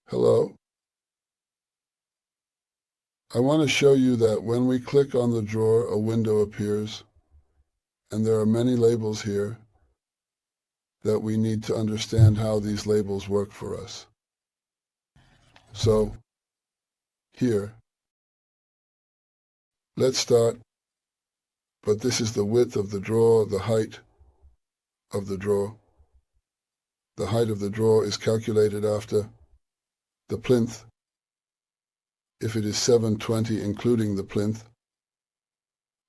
Hello. I want to show you that when we click on the drawer, a window appears, and there are many labels here that we need to understand how these labels work for us. So, here, let's start, but this is the width of the drawer, the height of the drawer. The height of the drawer is calculated after the plinth. If it is 720 including the plinth,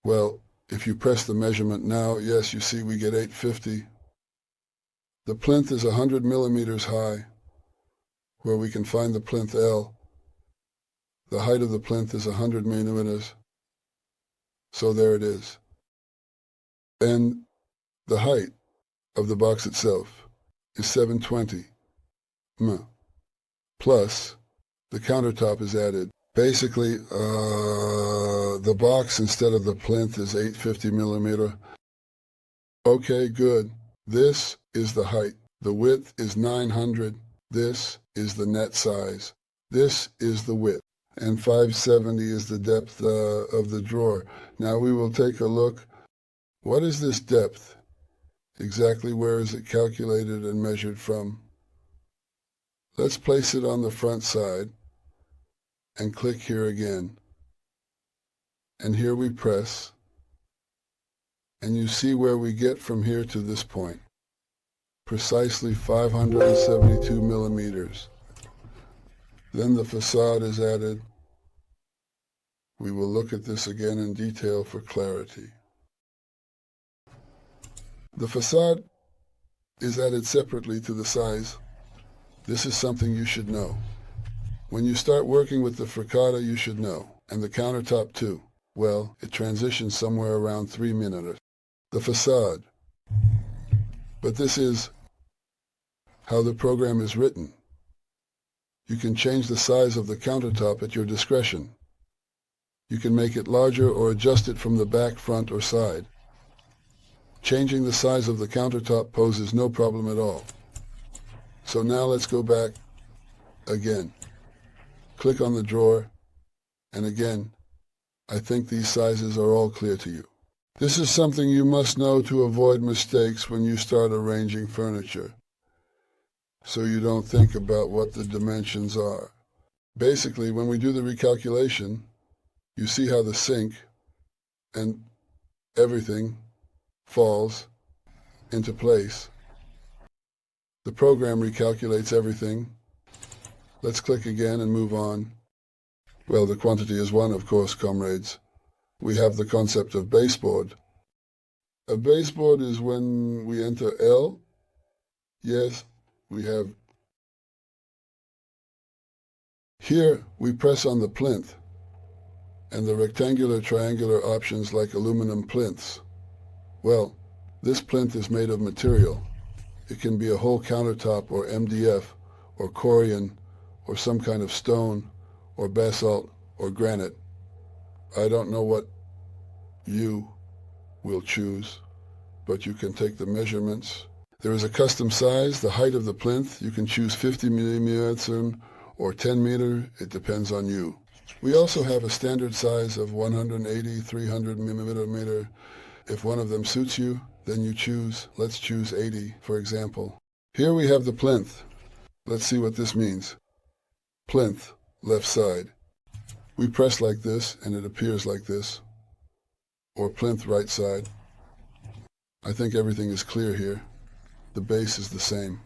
well, if you press the measurement now, yes, you see we get 850. The plinth is 100 millimeters high, where we can find the plinth L. The height of the plinth is 100 millimeters, so there it is. And the height of the box itself is 720 plus the countertop is added. Basically, the box instead of the plinth is 850 millimeter. Okay, good. This is the height. The width is 900. This is the net size. This is the width. And 570 is the depth of the drawer. Now we will take a look. What is this depth? Exactly where is it calculated and measured from? Let's place it on the front side and click here again. And here we press, and you see where we get from here to this point. Precisely 572 millimeters. Then the facade is added. We will look at this again in detail for clarity. The facade is added separately to the size. This is something you should know. When you start working with the frittata, you should know, and the countertop too. Well, it transitions somewhere around 3 minutes. The facade. But this is how the program is written. You can change the size of the countertop at your discretion. You can make it larger or adjust it from the back, front, or side. Changing the size of the countertop poses no problem at all. So now let's go back again. Click on the drawer, and again, I think these sizes are all clear to you. This is something you must know to avoid mistakes when you start arranging furniture, so you don't think about what the dimensions are. Basically, when we do the recalculation, you see how the sink and everything falls into place. The program recalculates everything. Let's click again and move on. Well, the quantity is 1, of course, comrades. We have the concept of baseboard. A baseboard is when we enter L. Yes, we have. Here we press on the plinth and the rectangular, triangular options like aluminum plinths. Well, this plinth is made of material. It can be a whole countertop or MDF or corian or some kind of stone or basalt or granite. I don't know what you will choose, but you can take the measurements. There is a custom size, the height of the plinth. You can choose 50 millimeters or 10 meter. It depends on you. We also have a standard size of 180, 300 millimeter. If one of them suits you, then you choose. Let's choose 80, for example. Here we have the plinth. Let's see what this means. Plinth, left side. We press like this, and it appears like this. Or plinth, right side. I think everything is clear here. The base is the same.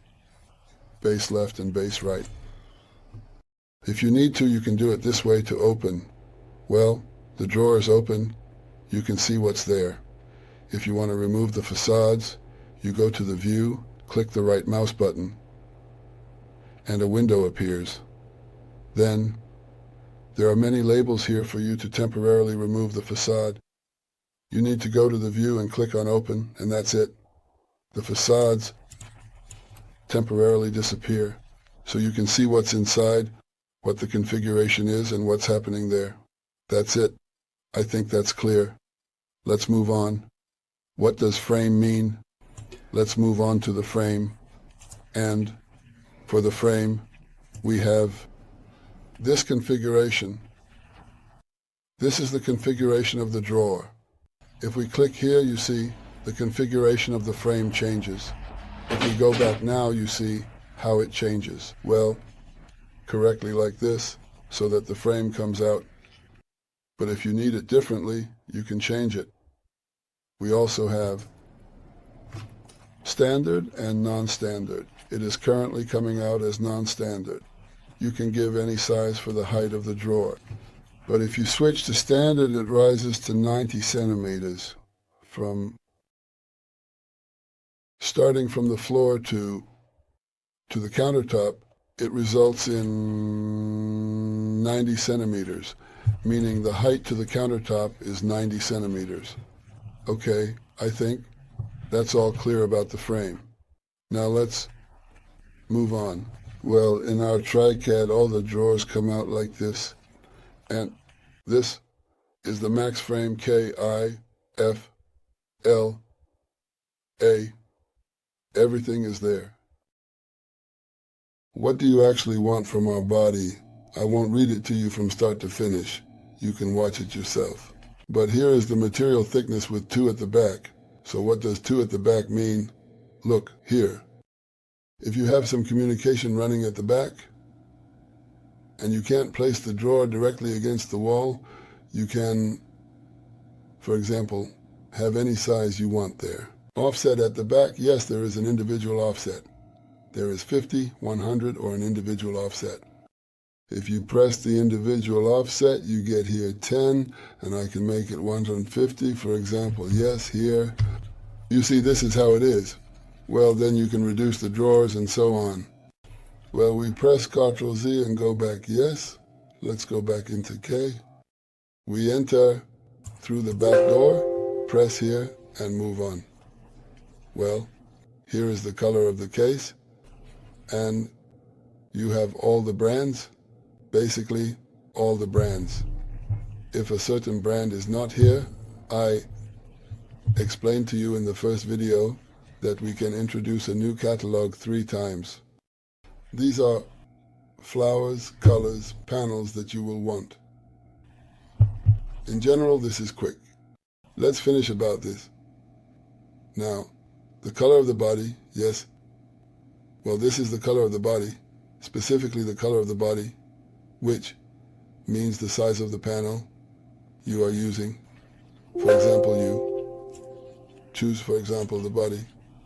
Base left and base right. If you need to, you can do it this way to open. Well, the drawer is open. You can see what's there. If you want to remove the facades, you go to the view, click the right mouse button, and a window appears. Then, there are many labels here for you to temporarily remove the facade. You need to go to the view and click on open, and that's it. The facades temporarily disappear, so you can see what's inside, what the configuration is, and what's happening there. That's it. I think that's clear. Let's move on. What does frame mean? Let's move on to the frame. And for the frame, we have this configuration. This is the configuration of the drawer. If we click here, you see the configuration of the frame changes. If we go back now, you see how it changes. Well, correctly like this, so that the frame comes out. But if you need it differently, you can change it. We also have standard and non-standard. It is currently coming out as non-standard. You can give any size for the height of the drawer. But if you switch to standard, it rises to 90 centimeters starting from the floor to the countertop. It results in 90 centimeters, meaning the height to the countertop is 90 centimeters. Okay, I think that's all clear about the frame. Now let's move on. Well, in our TriCAD, all the drawers come out like this. And this is the max frame K, I, F, L, A. Everything is there. What do you actually want from our body? I won't read it to you from start to finish. You can watch it yourself. But here is the material thickness with 2 at the back. So what does 2 at the back mean? Look, here. If you have some communication running at the back, and you can't place the drawer directly against the wall, you can, for example, have any size you want there. Offset at the back, yes, there is an individual offset. There is 50, 100, or an individual offset. If you press the individual offset, you get here 10, and I can make it 150, for example. Yes, here. You see, this is how it is. Well, then you can reduce the drawers and so on. Well, we press Ctrl Z and go back yes. Let's go back into K. We enter through the back door, press here, and move on. Well, here is the color of the case, and you have all the brands, basically all the brands. If a certain brand is not here, I explained to you in the first video that we can introduce a new catalog 3 times. These are flowers, colors, panels that you will want. In general, this is quick. Let's finish about this. Now, the color of the body, yes. Well, this is the color of the body, specifically the color of the body, which means the size of the panel you are using. For example, you choose, for example, the body,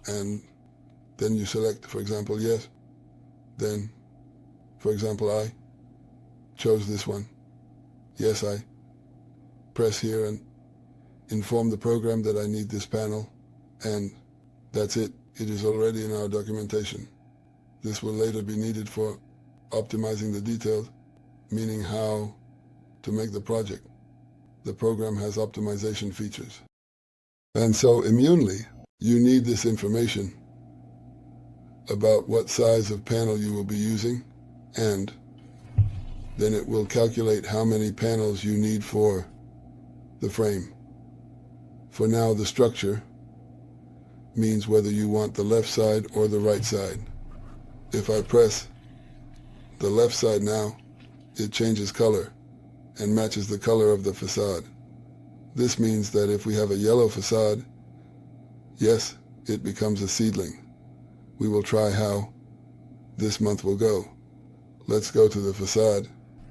and then you select, for example, yes. Then, for example, I chose this one. Yes, I press here and inform the program that I need this panel, and that's it. It is already in our documentation. This will later be needed for optimizing the details, meaning how to make the project. The program has optimization features. And so immunely, you need this information about what size of panel you will be using, and then it will calculate how many panels you need for the frame. For now, the structure means whether you want the left side or the right side. If I press the left side now, it changes color and matches the color of the facade. This means that if we have a yellow facade, yes, it becomes a seedling. We will try how this month will go. Let's go to the facade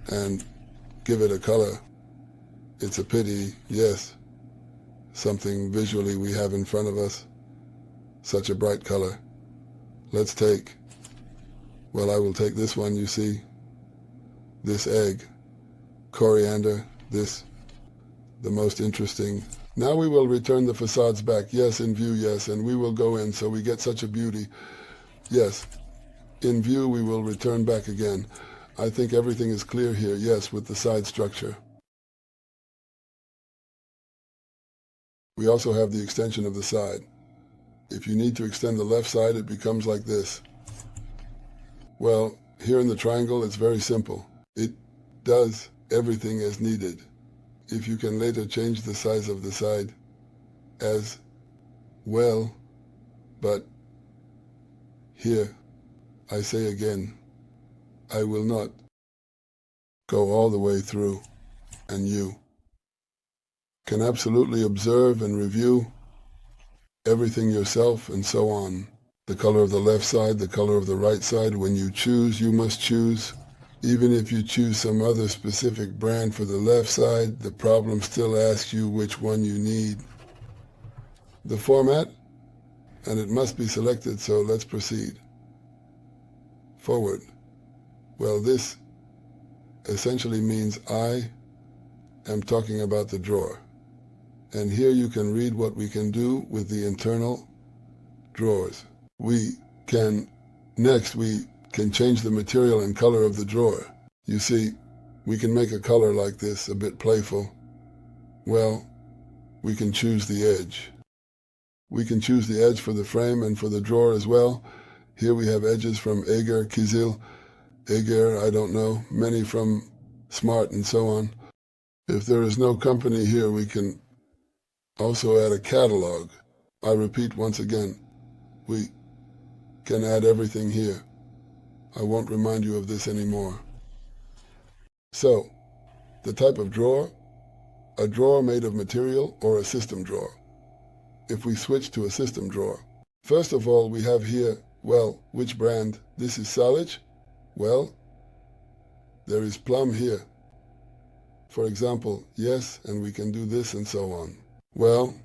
and give it a color. It's a pity, yes, something visually we have in front of us, such a bright color. Let's take, well, I will take this one, you see, this egg, coriander, this, the most interesting. Now we will return the facades back, yes, in view, yes, and we will go in so we get such a beauty. Yes, in view we will return back again. I think everything is clear here, yes, with the side structure. We also have the extension of the side. If you need to extend the left side, it becomes like this. Well, here in the triangle, it's very simple. It does everything as needed. If you can later change the size of the side as well, but here, I say again, I will not go all the way through, and you can absolutely observe and review everything yourself and so on. The color of the left side, the color of the right side. When you choose, you must choose. Even if you choose some other specific brand for the left side, the problem still asks you which one you need. The format, and it must be selected, so let's proceed. Forward. Well, this essentially means I am talking about the drawer. And here you can read what we can do with the internal drawers. Next we can change the material and color of the drawer. You see, we can make a color like this, a bit playful. Well, we can choose the edge. We can choose the edge for the frame and for the drawer as well. Here we have edges from Ager, Kizil, Ager, I don't know, many from Smart and so on. If there is no company here, we can also add a catalog. I repeat once again, we can add everything here. I won't remind you of this anymore. So, the type of drawer, a drawer made of material or a system drawer. If we switch to a system drawer, first of all, we have here, well, which brand? This is Salich? Well, there is Plum here. For example, yes, and we can do this and so on. Well,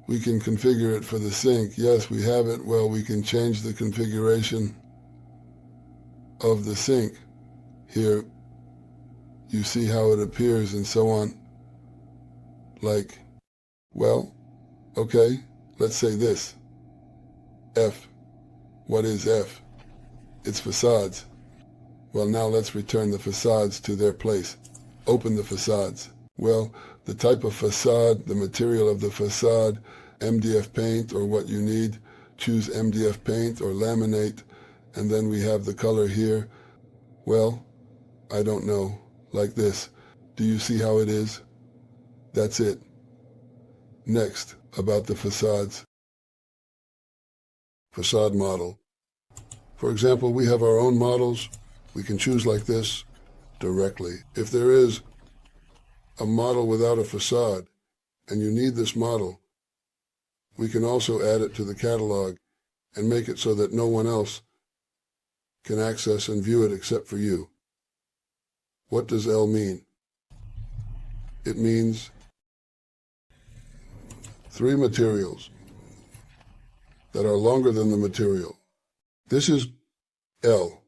we can configure it for the sink. Yes, we have it. Well, we can change the configuration of the sink. Here, you see how it appears and so on. Like, well, okay, let's say this. F. What is F? It's facades. Well, now let's return the facades to their place. Open the facades. Well, the type of facade, the material of the facade, MDF paint or what you need, choose MDF paint or laminate, and then we have the color here. Well, I don't know, like this. Do you see how it is? That's it. Next, about the facades. Facade model. For example, we have our own models. We can choose like this directly. If there is a model without a facade, and you need this model, we can also add it to the catalog and make it so that no one else can access and view it except for you. What does L mean? It means 3 materials that are longer than the material. This is L.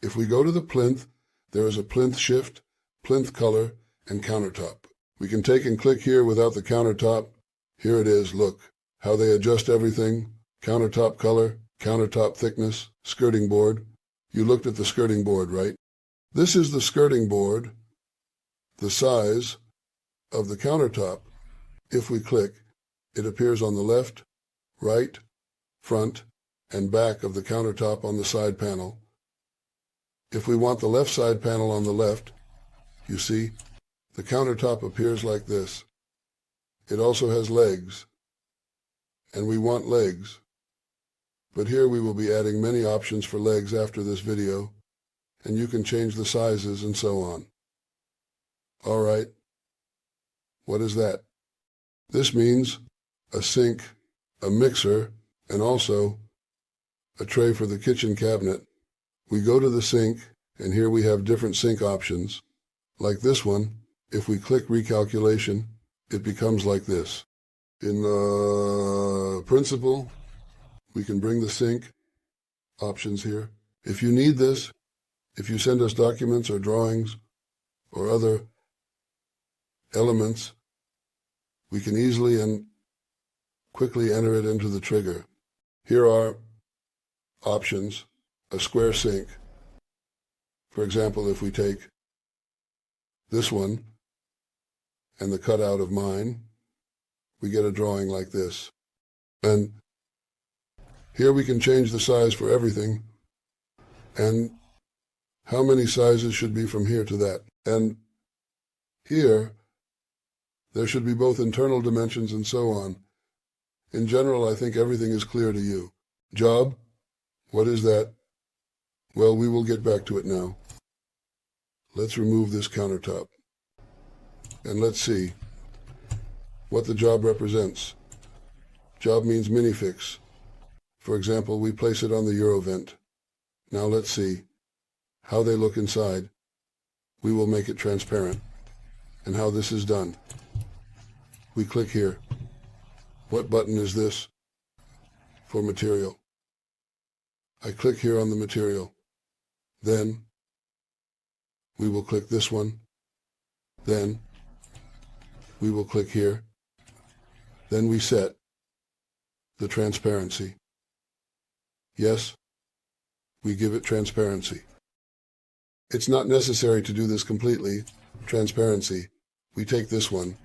If we go to the plinth, there is a plinth shift, plinth color, and countertop. We can take and click here without the countertop. Here it is, look, how they adjust everything. Countertop color, countertop thickness, skirting board. You looked at the skirting board, right? This is the skirting board, the size of the countertop. If we click, it appears on the left, right, front, and back of the countertop on the side panel. If we want the left side panel on the left, you see, the countertop appears like this. It also has legs, and we want legs. But here we will be adding many options for legs after this video, and you can change the sizes and so on. All right. What is that? This means a sink, a mixer, and also a tray for the kitchen cabinet. We go to the sink, and here we have different sink options. Like this one, if we click recalculation, it becomes like this. In the principle, we can bring the sink options here. If you need this, if you send us documents or drawings or other elements, we can easily and quickly enter it into the trigger. Here are options, a square sink. For example, if we take this one and the cutout of mine, we get a drawing like this. And here we can change the size for everything and how many sizes should be from here to that. And here, there should be both internal dimensions and so on. In general, I think everything is clear to you. Job, what is that? Well, we will get back to it now. Let's remove this countertop. And let's see what the job represents. Job means minifix. For example, we place it on the Eurovent. Now let's see how they look inside. We will make it transparent. And how this is done. We click here. What button is this? For material. I click here on the material. Then we will click this one. Then we will click here. Then we set the transparency. Yes, we give it transparency. It's not necessary to do this completely. Transparency. We take this one.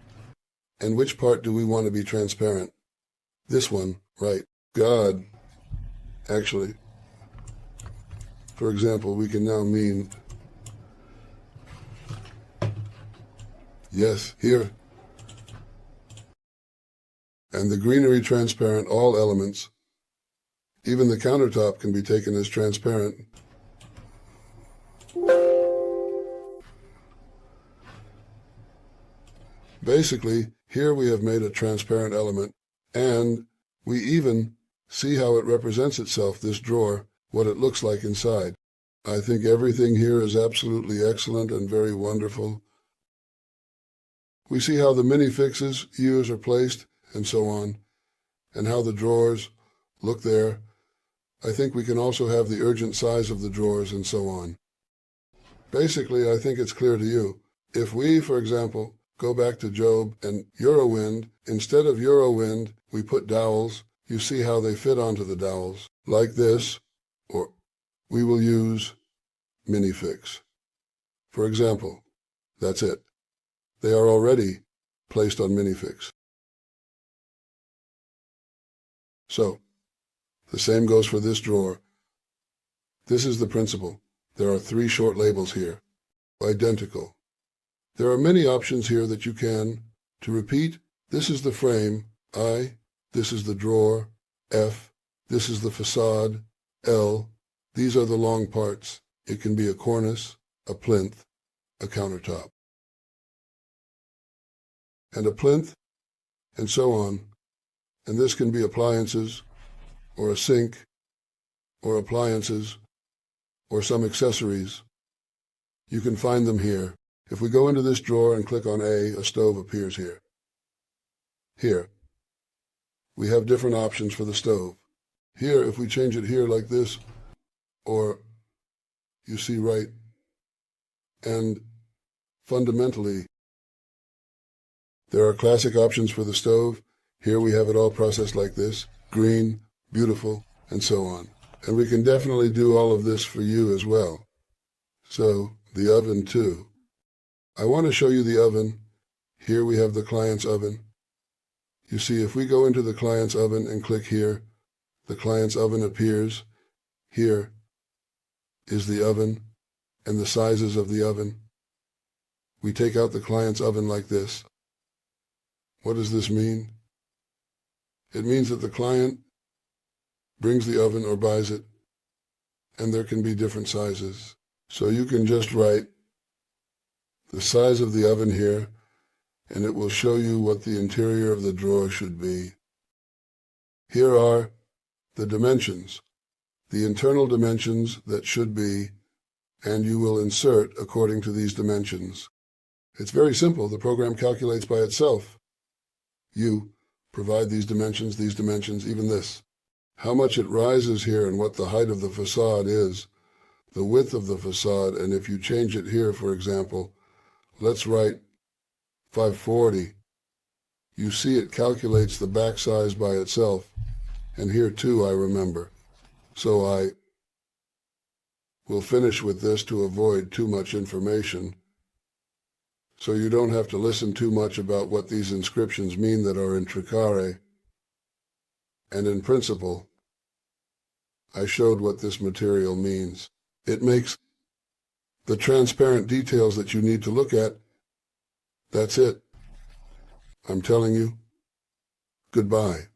And which part do we want to be transparent? This one, right. God. Actually, for example, we can now mean, yes, here. And the greenery transparent, all elements. Even the countertop can be taken as transparent. Basically, here we have made a transparent element, and we even see how it represents itself, this drawer, what it looks like inside. I think everything here is absolutely excellent and very wonderful. We see how the minifixes, years are placed, and so on, and how the drawers look there. I think we can also have the urgent size of the drawers and so on. Basically, I think it's clear to you. If we, for example, go back to GOB and Eurowind, instead of Eurowind, we put dowels. You see how they fit onto the dowels, like this, or we will use minifix. For example, that's it. They are already placed on minifix. So, the same goes for this drawer. This is the principle. There are 3 short labels here, identical. There are many options here that you can. To repeat, this is the frame, I, this is the drawer, F, this is the facade, L, these are the long parts. It can be a cornice, a plinth, a countertop. And a plinth, and so on. And this can be appliances, or a sink, or appliances, or some accessories. You can find them here. If we go into this drawer and click on a stove appears here. Here. We have different options for the stove. Here, if we change it here like this, or you see right, and fundamentally, there are classic options for the stove. Here we have it all processed like this, green, beautiful, and so on. And we can definitely do all of this for you as well. So, the oven too. I want to show you the oven. Here we have the client's oven. You see, if we go into the client's oven and click here, the client's oven appears. Here is the oven and the sizes of the oven. We take out the client's oven like this. What does this mean? It means that the client brings the oven or buys it, and there can be different sizes. So you can just write the size of the oven here, and it will show you what the interior of the drawer should be. Here are the dimensions, the internal dimensions that should be, and you will insert according to these dimensions. It's very simple. The program calculates by itself. You provide these dimensions, even this. How much it rises here and what the height of the facade is, the width of the facade, and if you change it here, for example, let's write 540. You see it calculates the back size by itself. And here too I remember. So I will finish with this to avoid too much information. So you don't have to listen too much about what these inscriptions mean that are in Tricare. And in principle, I showed what this material means. It makes the transparent details that you need to look at. That's it. I'm telling you, goodbye.